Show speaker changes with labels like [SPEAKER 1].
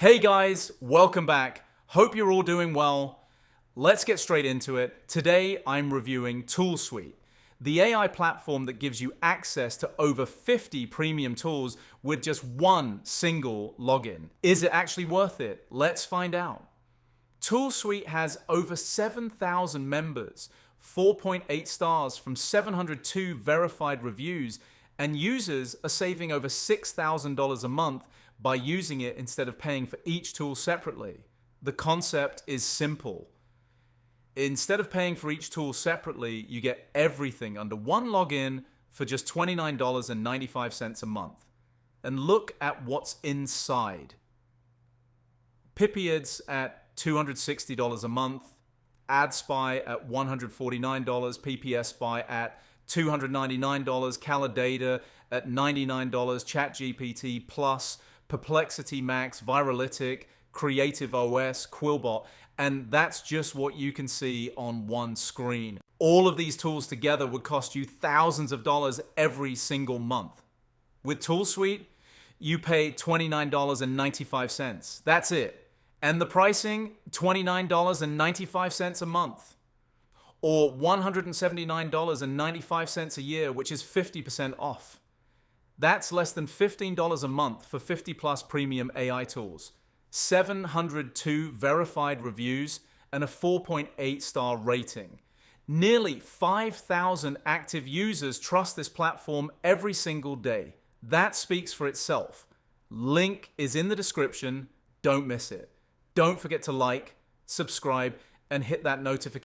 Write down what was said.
[SPEAKER 1] Hey guys, welcome back. Hope you're all doing well. Let's get straight into it. Today I'm reviewing ToolSuite, the AI platform that gives you access to over 50 premium tools with just one single login. Is it actually worth it? Let's find out. ToolSuite has over 7,000 members, 4.8 stars from 702 verified reviews, and users are saving over $6,000 a month by using it instead of paying for each tool separately. The concept is simple. Instead of paying for each tool separately, you get everything under one login for just $29.95 a month. And look at what's inside. Pipiads at $260 a month, AdSpy at $149, PPS Spy at $299, Calidata at $99, ChatGPT Plus, Perplexity Max, Viralytic, Creative OS, Quillbot, and that's just what you can see on one screen. All of these tools together would cost you thousands of dollars every single month. With ToolSuite, you pay $29.95. That's it. And the pricing, $29.95 a month. Or $179.95 a year, which is 50% off. That's less than $15 a month for 50 plus premium AI tools, 702 verified reviews, and a 4.8 star rating. Nearly 5,000 active users trust this platform every single day. That speaks for itself. Link is in the description. Don't miss it. Don't forget to like, subscribe, and hit that notification.